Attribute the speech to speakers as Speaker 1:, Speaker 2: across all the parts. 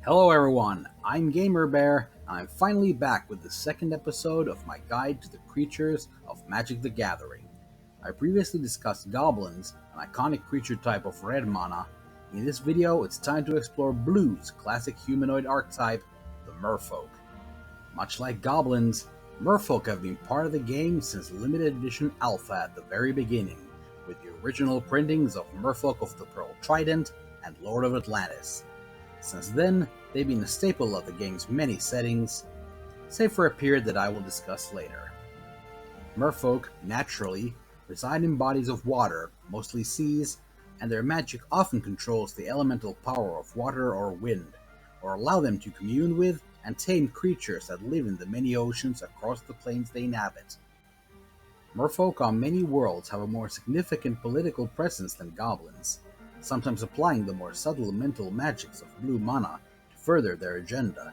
Speaker 1: Hello everyone, I'm Gamer Bear, and I'm finally back with the second episode of my guide to the creatures of Magic the Gathering. I previously discussed goblins, an iconic creature type of red mana. In this video, it's time to explore blue's classic humanoid archetype, the Merfolk. Much like goblins, Merfolk have been part of the game since limited edition alpha at the very beginning, with the original printings of Merfolk of the Pearl Trident and Lord of Atlantis. Since then, they've been a staple of the game's many settings, save for a period that I will discuss later. Merfolk, naturally, reside in bodies of water, mostly seas, and their magic often controls the elemental power of water or wind, or allow them to commune with and tame creatures that live in the many oceans across the planes they inhabit. Merfolk on many worlds have a more significant political presence than goblins, sometimes applying the more subtle mental magics of blue mana to further their agenda.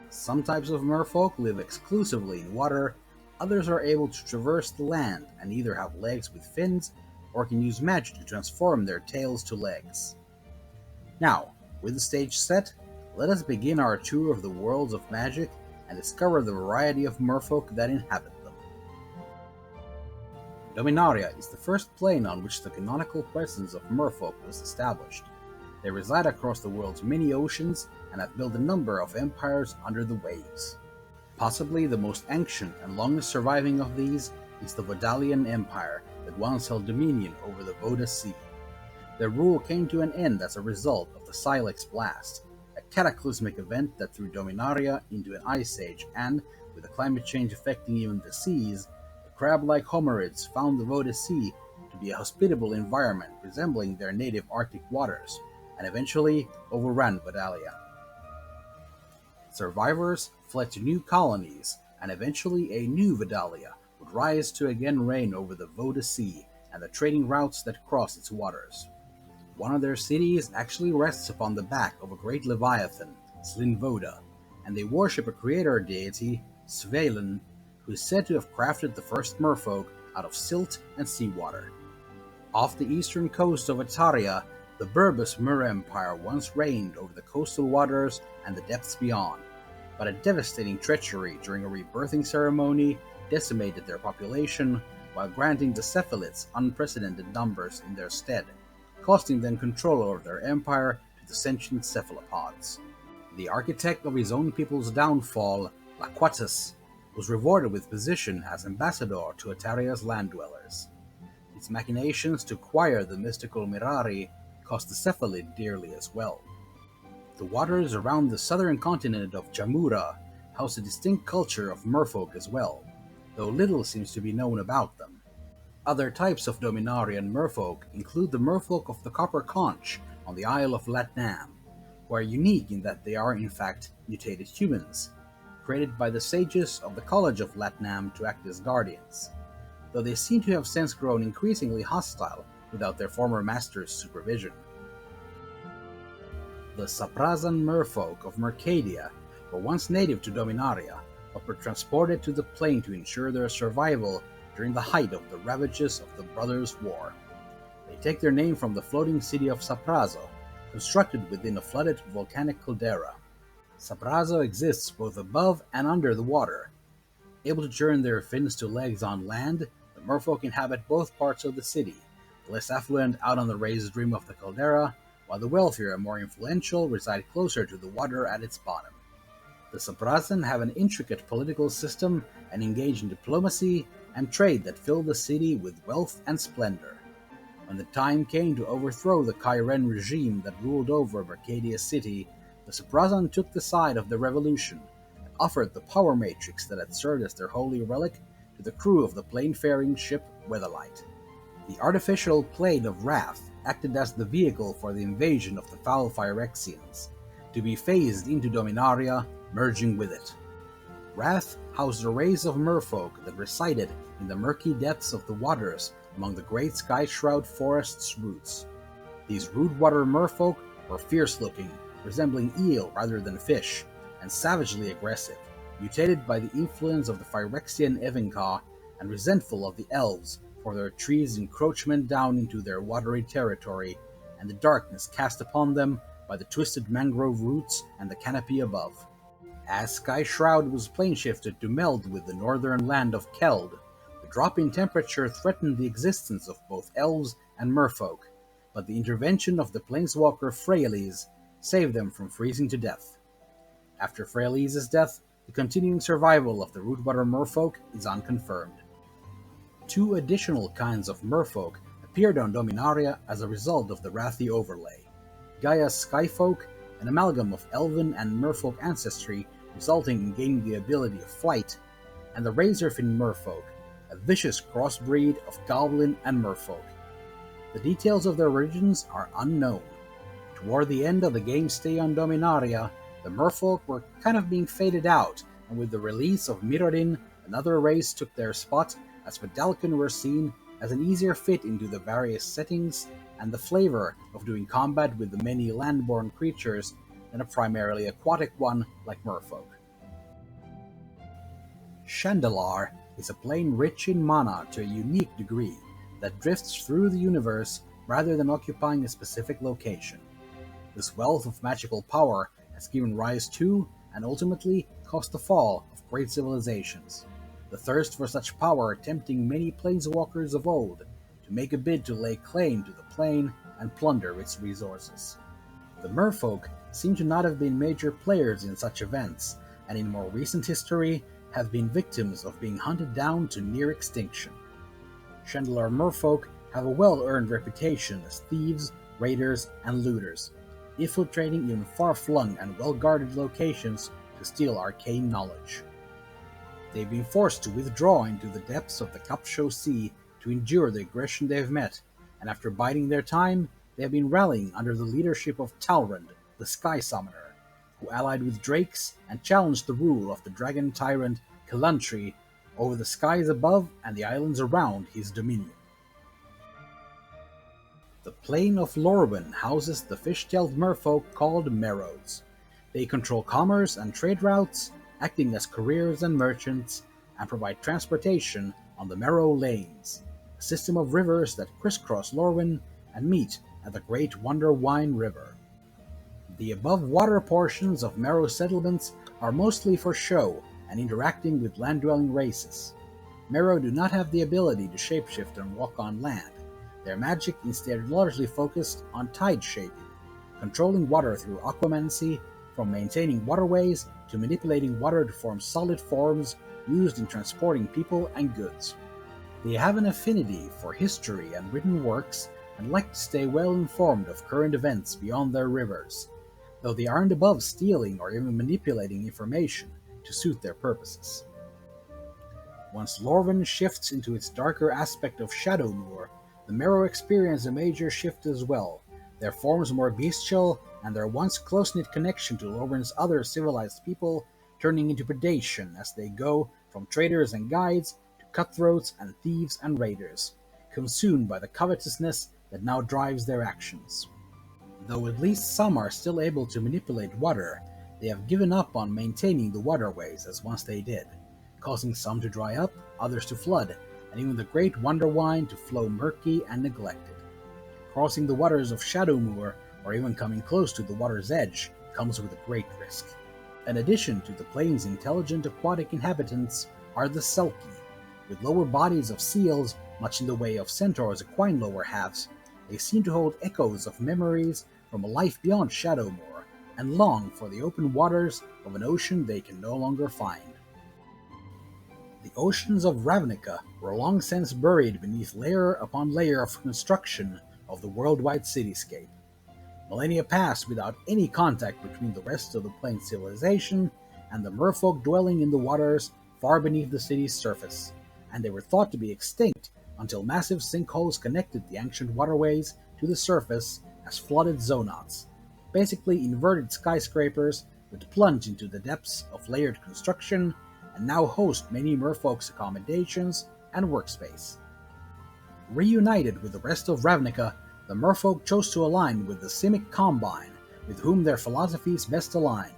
Speaker 1: Some types of merfolk live exclusively in water, others are able to traverse the land and either have legs with fins or can use magic to transform their tails to legs. Now, with the stage set, let us begin our tour of the worlds of magic and discover the variety of merfolk that inhabit them. Dominaria is the first plane on which the canonical presence of merfolk was established. They reside across the world's many oceans and have built a number of empires under the waves. Possibly the most ancient and longest surviving of these is the Vodalian Empire that once held dominion over the Voda Sea. Their rule came to an end as a result of the Silex Blast, a cataclysmic event that threw Dominaria into an ice age and, with the climate change affecting even the seas, crab-like hominids found the Voda Sea to be a hospitable environment resembling their native Arctic waters, and eventually overran Vodalia. Survivors fled to new colonies, and eventually a new Vodalia would rise to again reign over the Voda Sea and the trading routes that cross its waters. One of their cities actually rests upon the back of a great leviathan, Slinvoda, and they worship a creator deity, Svalen, who is said to have crafted the first merfolk out of silt and seawater. Off the eastern coast of Ataria, the Burbus Mer Empire once reigned over the coastal waters and the depths beyond, but a devastating treachery during a rebirthing ceremony decimated their population while granting the Cephalids unprecedented numbers in their stead, costing them control over their empire to the sentient cephalopods. The architect of his own people's downfall, Laquatus, was rewarded with position as ambassador to Ataria's land dwellers. Its machinations to acquire the mystical Mirari cost the Cephalid dearly as well. The waters around the southern continent of Jamura house a distinct culture of merfolk as well, though little seems to be known about them. Other types of Dominarian merfolk include the merfolk of the Copper Conch on the Isle of Latnam, who are unique in that they are in fact mutated humans, created by the sages of the College of Latnam to act as guardians, though they seem to have since grown increasingly hostile without their former master's supervision. The Saprazan merfolk of Mercadia were once native to Dominaria, but were transported to the plane to ensure their survival during the height of the ravages of the Brothers' War. They take their name from the floating city of Saprazo, constructed within a flooded volcanic caldera. Saprazo exists both above and under the water. Able to turn their fins to legs on land, the merfolk inhabit both parts of the city, the less affluent out on the raised rim of the caldera, while the wealthier and more influential reside closer to the water at its bottom. The Saprazan have an intricate political system and engage in diplomacy and trade that fill the city with wealth and splendor. When the time came to overthrow the Kyren regime that ruled over Mercadia City, the Saprazan took the side of the revolution and offered the power matrix that had served as their holy relic to the crew of the plain-faring ship Weatherlight. The artificial Plane of Wrath acted as the vehicle for the invasion of the foul Phyrexians, to be phased into Dominaria, merging with it. Wrath housed a race of merfolk that resided in the murky depths of the waters among the great sky-shroud forest's roots. These root-water merfolk were fierce-looking, resembling eel rather than fish, and savagely aggressive, mutated by the influence of the Phyrexian Evenka and resentful of the elves for their trees' encroachment down into their watery territory and the darkness cast upon them by the twisted mangrove roots and the canopy above. As Sky Shroud was plane shifted to meld with the northern land of Keld, the drop in temperature threatened the existence of both elves and merfolk, but the intervention of the planeswalker Freyalise saved them from freezing to death. After Freyalise's death, the continuing survival of the Rootwater merfolk is unconfirmed. Two additional kinds of merfolk appeared on Dominaria as a result of the Wrathy overlay: Gaia's Skyfolk, an amalgam of elven and merfolk ancestry resulting in gaining the ability of flight, and the Razorfin merfolk, a vicious crossbreed of goblin and merfolk. The details of their origins are unknown. Toward the end of the game's stay on Dominaria, the merfolk were kind of being faded out, and with the release of Mirrodin, another race took their spot, as Vedalken were seen as an easier fit into the various settings and the flavor of doing combat with the many landborne creatures than a primarily aquatic one like merfolk. Chandalar is a plane rich in mana to a unique degree that drifts through the universe rather than occupying a specific location. This wealth of magical power has given rise to, and ultimately caused the fall of, great civilizations, the thirst for such power tempting many planeswalkers of old to make a bid to lay claim to the plane and plunder its resources. The merfolk seem to not have been major players in such events, and in more recent history have been victims of being hunted down to near extinction. Chandalar merfolk have a well-earned reputation as thieves, raiders, and looters, infiltrating even far-flung and well-guarded locations to steal arcane knowledge. They've been forced to withdraw into the depths of the Cupshow Sea to endure the aggression they've met, and after biding their time, they have been rallying under the leadership of Talrand, the Sky Summoner, who allied with Drakes and challenged the rule of the dragon tyrant Kalantri over the skies above and the islands around his dominion. The Plain of Lorwyn houses the fish-tailed merfolk called Merrows. They control commerce and trade routes, acting as couriers and merchants, and provide transportation on the Merrow Lanes, a system of rivers that crisscross Lorwyn and meet at the Great Wonderwine River. The above-water portions of Merrow settlements are mostly for show and interacting with land-dwelling races. Merrow do not have the ability to shapeshift and walk on land. Their magic instead largely focused on tide shaping, controlling water through aquamancy, from maintaining waterways to manipulating water to form solid forms used in transporting people and goods. They have an affinity for history and written works and like to stay well informed of current events beyond their rivers, though they aren't above stealing or even manipulating information to suit their purposes. Once Lorwyn shifts into its darker aspect of Shadowmoor, the Merrow experience a major shift as well, their forms more bestial and their once close-knit connection to Lorwyn's other civilized people turning into predation as they go from traders and guides to cutthroats and thieves and raiders, consumed by the covetousness that now drives their actions. Though at least some are still able to manipulate water, they have given up on maintaining the waterways as once they did, causing some to dry up, others to flood, and even the Great Wonderwine to flow murky and neglected. Crossing the waters of Shadowmoor, or even coming close to the water's edge, comes with a great risk. In addition to the plane's intelligent aquatic inhabitants are the Selkie, with lower bodies of seals, much in the way of centaurs' equine lower halves. They seem to hold echoes of memories from a life beyond Shadowmoor, and long for the open waters of an ocean they can no longer find. The oceans of Ravnica were long since buried beneath layer upon layer of construction of the worldwide cityscape. Millennia passed without any contact between the rest of the plane civilization and the merfolk dwelling in the waters far beneath the city's surface, and they were thought to be extinct until massive sinkholes connected the ancient waterways to the surface as flooded zonots, basically inverted skyscrapers that plunge into the depths of layered construction and now host many merfolk's accommodations and workspace. Reunited with the rest of Ravnica, the merfolk chose to align with the Simic Combine, with whom their philosophies best aligned,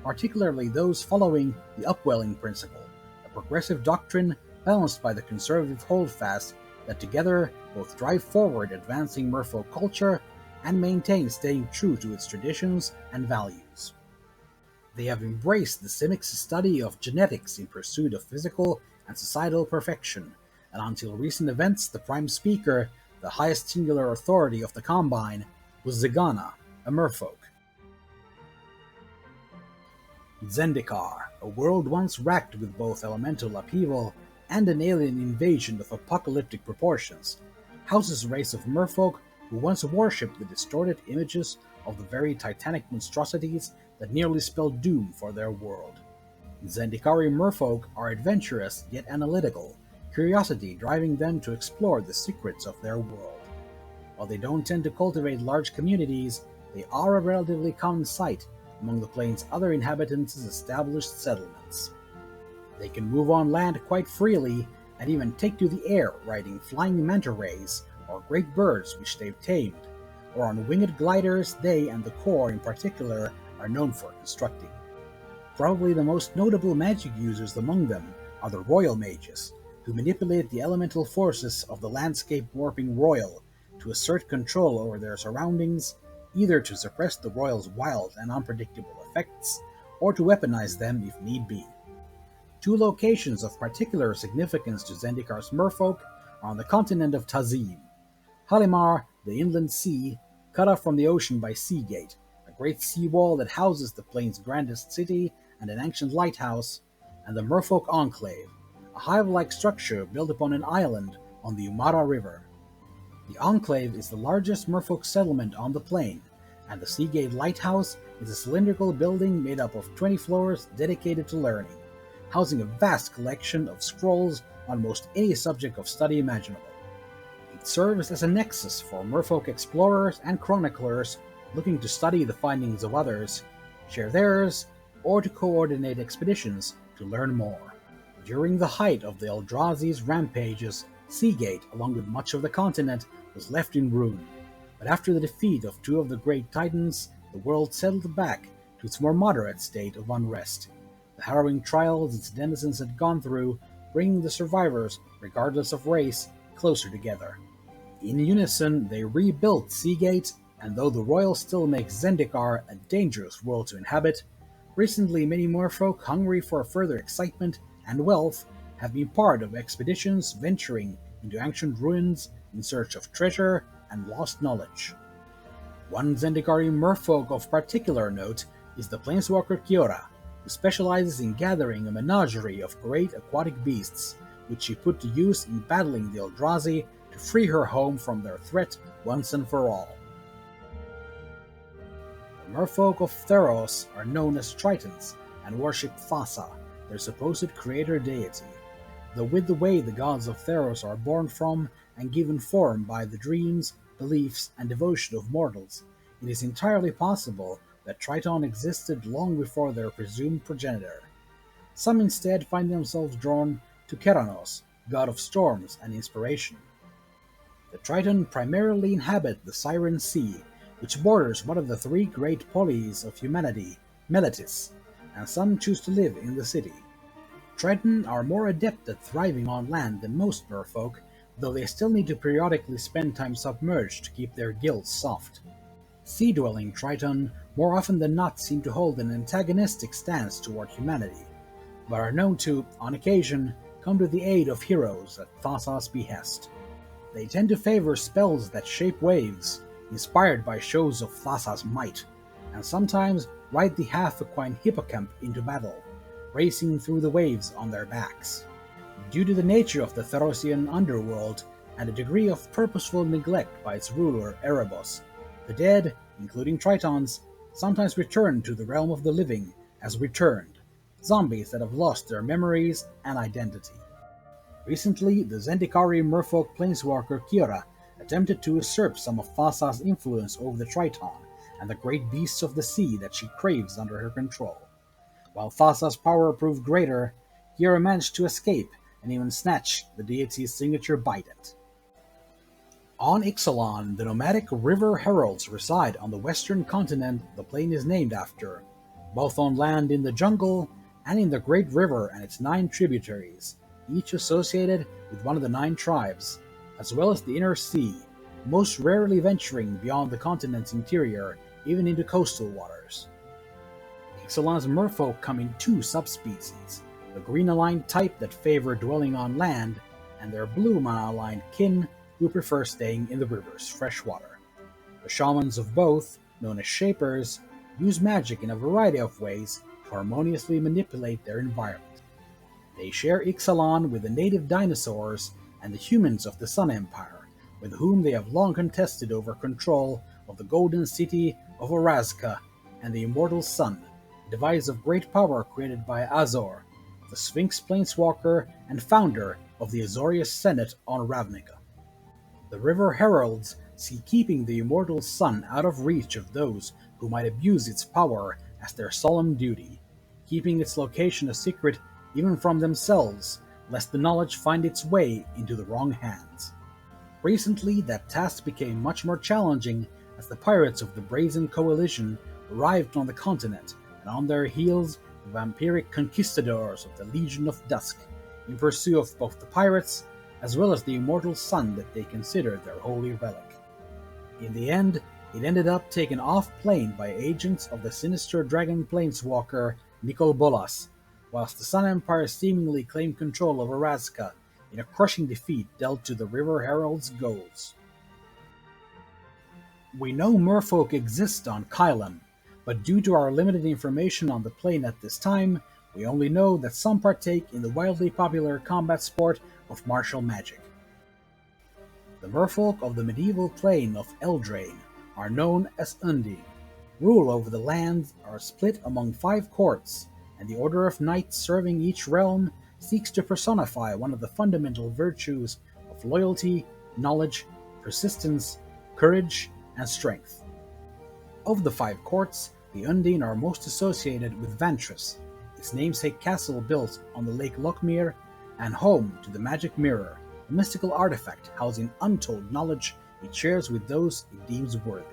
Speaker 1: particularly those following the Upwelling Principle, a progressive doctrine balanced by the conservative holdfast that together both drive forward advancing merfolk culture and maintains staying true to its traditions and values. They have embraced the Cynic's study of genetics in pursuit of physical and societal perfection, and until recent events, the prime speaker, the highest singular authority of the Combine, was Zigana, a merfolk. Zendikar, a world once racked with both elemental upheaval and an alien invasion of apocalyptic proportions, houses a race of merfolk who once worshipped the distorted images of the very titanic monstrosities that nearly spelled doom for their world. Zendikari merfolk are adventurous yet analytical, curiosity driving them to explore the secrets of their world. While they don't tend to cultivate large communities, they are a relatively common sight among the plane's other inhabitants' established settlements. They can move on land quite freely and even take to the air riding flying manta rays or great birds which they've tamed, or on winged gliders they and the Corps in particular are known for constructing. Probably the most notable magic users among them are the Royal Mages, who manipulate the elemental forces of the landscape warping Royal to assert control over their surroundings, either to suppress the Royal's wild and unpredictable effects, or to weaponize them if need be. Two locations of particular significance to Zendikar's merfolk are on the continent of Tazim. Halimar, the inland sea, cut off from the ocean by Seagate, a great seawall that houses the plane's grandest city and an ancient lighthouse, and the Merfolk Enclave, a hive-like structure built upon an island on the Umara River. The Enclave is the largest merfolk settlement on the plane, and the Seagate Lighthouse is a cylindrical building made up of 20 floors dedicated to learning, housing a vast collection of scrolls on most any subject of study imaginable. It serves as a nexus for merfolk explorers and chroniclers looking to study the findings of others, share theirs, or to coordinate expeditions to learn more. During the height of the Eldrazi's rampages, Seagate, along with much of the continent, was left in ruin. But after the defeat of two of the great titans, the world settled back to its more moderate state of unrest. The harrowing trials its denizens had gone through, bringing the survivors, regardless of race, closer together. In unison, they rebuilt Seagate, and though the Royal still makes Zendikar a dangerous world to inhabit, recently many merfolk hungry for further excitement and wealth have been part of expeditions venturing into ancient ruins in search of treasure and lost knowledge. One Zendikari merfolk of particular note is the planeswalker Kiora, who specializes in gathering a menagerie of great aquatic beasts, which she put to use in battling the Eldrazi to free her home from their threat once and for all. The merfolk of Theros are known as Tritons and worship Thassa, their supposed creator deity. Though with the way the gods of Theros are born from and given form by the dreams, beliefs, and devotion of mortals, it is entirely possible that Triton existed long before their presumed progenitor. Some instead find themselves drawn to Keranos, god of storms and inspiration. The Triton primarily inhabit the Siren Sea, which borders one of the three great polis of humanity, Meletis, and some choose to live in the city. Triton are more adept at thriving on land than most merfolk, though they still need to periodically spend time submerged to keep their gills soft. Sea-dwelling Triton more often than not seem to hold an antagonistic stance toward humanity, but are known to, on occasion, come to the aid of heroes at Thassa's behest. They tend to favor spells that shape waves, inspired by shows of Thassa's might, and sometimes ride the half-equine hippocamp into battle, racing through the waves on their backs. Due to the nature of the Therosian underworld and a degree of purposeful neglect by its ruler Erebos, the dead, including Tritons, sometimes return to the realm of the living as returned, zombies that have lost their memories and identity. Recently, the Zendikari merfolk planeswalker Kiora attempted to usurp some of Thassa's influence over the Triton and the great beasts of the sea that she craves under her control. While Thassa's power proved greater, Kiora managed to escape and even snatch the deity's signature bident. On Ixalan, the nomadic river heralds reside on the western continent the plane is named after, both on land in the jungle and in the great river and its 9 tributaries, each associated with one of the 9 tribes, as well as the inner sea, most rarely venturing beyond the continent's interior, even into coastal waters. Ixalan's merfolk come in two subspecies, the green-aligned type that favor dwelling on land, and their blue mana-aligned kin who prefer staying in the river's fresh water. The shamans of both, known as Shapers, use magic in a variety of ways to harmoniously manipulate their environment. They share Ixalan with the native dinosaurs and the humans of the Sun Empire, with whom they have long contested over control of the golden city of Orazca and the immortal sun, a device of great power created by Azor, the Sphinx Planeswalker and founder of the Azorius Senate on Ravnica. The River Heralds see keeping the immortal sun out of reach of those who might abuse its power as their solemn duty, keeping its location a secret even from themselves, lest the knowledge find its way into the wrong hands. Recently, that task became much more challenging as the pirates of the Brazen Coalition arrived on the continent, and on their heels the vampiric conquistadors of the Legion of Dusk, in pursuit of both the pirates as well as the immortal sun that they considered their holy relic. In the end, it ended up taken off-plane by agents of the sinister dragon planeswalker Nicol Bolas, whilst the Sun Empire seemingly claimed control over Orazca in a crushing defeat dealt to the River Herald's goals. We know merfolk exist on Kylan, but due to our limited information on the plane at this time, we only know that some partake in the wildly popular combat sport of martial magic. The merfolk of the medieval plane of Eldraine are known as Undine. Rule over the lands are split among 5 courts, and the order of knights serving each realm seeks to personify one of the fundamental virtues of loyalty, knowledge, persistence, courage, and strength. Of the 5 courts, the Undine are most associated with Vantress, its namesake castle built on the Lake Lochmere, and home to the Magic Mirror, a mystical artifact housing untold knowledge it shares with those it deems worthy.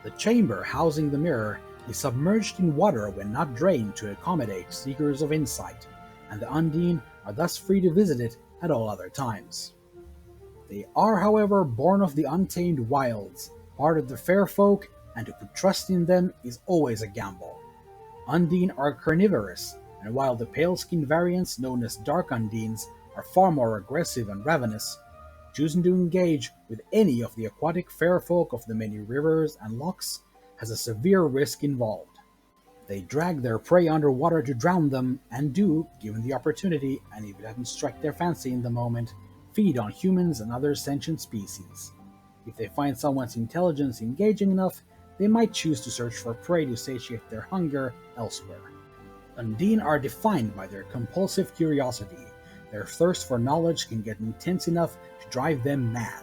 Speaker 1: The chamber housing the mirror is submerged in water when not drained to accommodate seekers of insight, and the Undine are thus free to visit it at all other times. They are, however, born of the untamed wilds, part of the fair folk, and to put trust in them is always a gamble. Undine are carnivorous, and while the pale-skinned variants known as Dark Undines are far more aggressive and ravenous, choosing to engage with any of the aquatic fair folk of the many rivers and lochs has a severe risk involved. They drag their prey underwater to drown them, and do, given the opportunity, and if it doesn't strike their fancy in the moment, feed on humans and other sentient species. If they find someone's intelligence engaging enough, they might choose to search for prey to satiate their hunger elsewhere. Undine are defined by their compulsive curiosity. Their thirst for knowledge can get intense enough to drive them mad.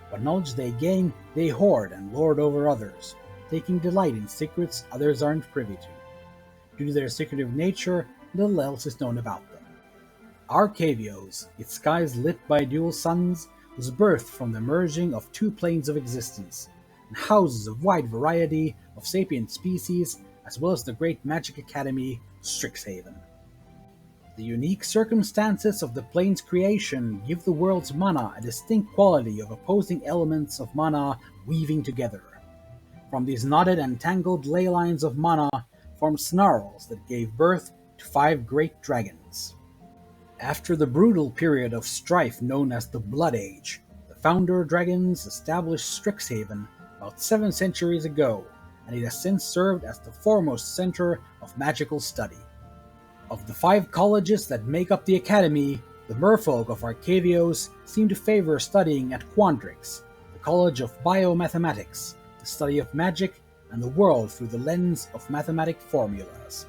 Speaker 1: What knowledge they gain, they hoard and lord over others, taking delight in secrets others aren't privy to. Due to their secretive nature, little else is known about them. Arcavios, its skies lit by dual suns, was birthed from the merging of 2 planes of existence, and houses a wide variety of sapient species, as well as the great magic academy, Strixhaven. The unique circumstances of the plane's creation give the world's mana a distinct quality of opposing elements of mana weaving together. From these knotted and tangled ley lines of mana formed snarls that gave birth to 5 great dragons. After the brutal period of strife known as the Blood Age, the founder dragons established Strixhaven about 7 centuries ago, and it has since served as the foremost center of magical study. Of the 5 colleges that make up the academy, the merfolk of Arcavios seem to favor studying at Quandrix, the College of Biomathematics, the study of magic and the world through the lens of mathematic formulas.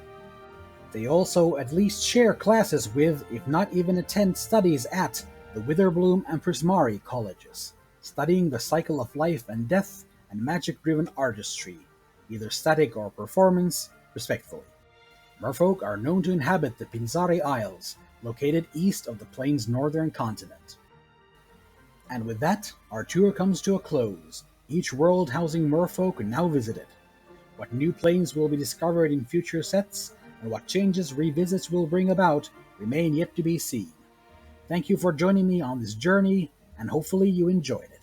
Speaker 1: They also at least share classes with, if not even attend studies at, the Witherbloom and Prismari colleges, studying the cycle of life and death and magic-driven artistry, either static or performance, respectively. Merfolk are known to inhabit the Pinzari Isles, located east of the plane's northern continent. And with that, our tour comes to a close, each world housing merfolk now visited. What new planes will be discovered in future sets, and what changes revisits will bring about, remain yet to be seen. Thank you for joining me on this journey, and hopefully you enjoyed it.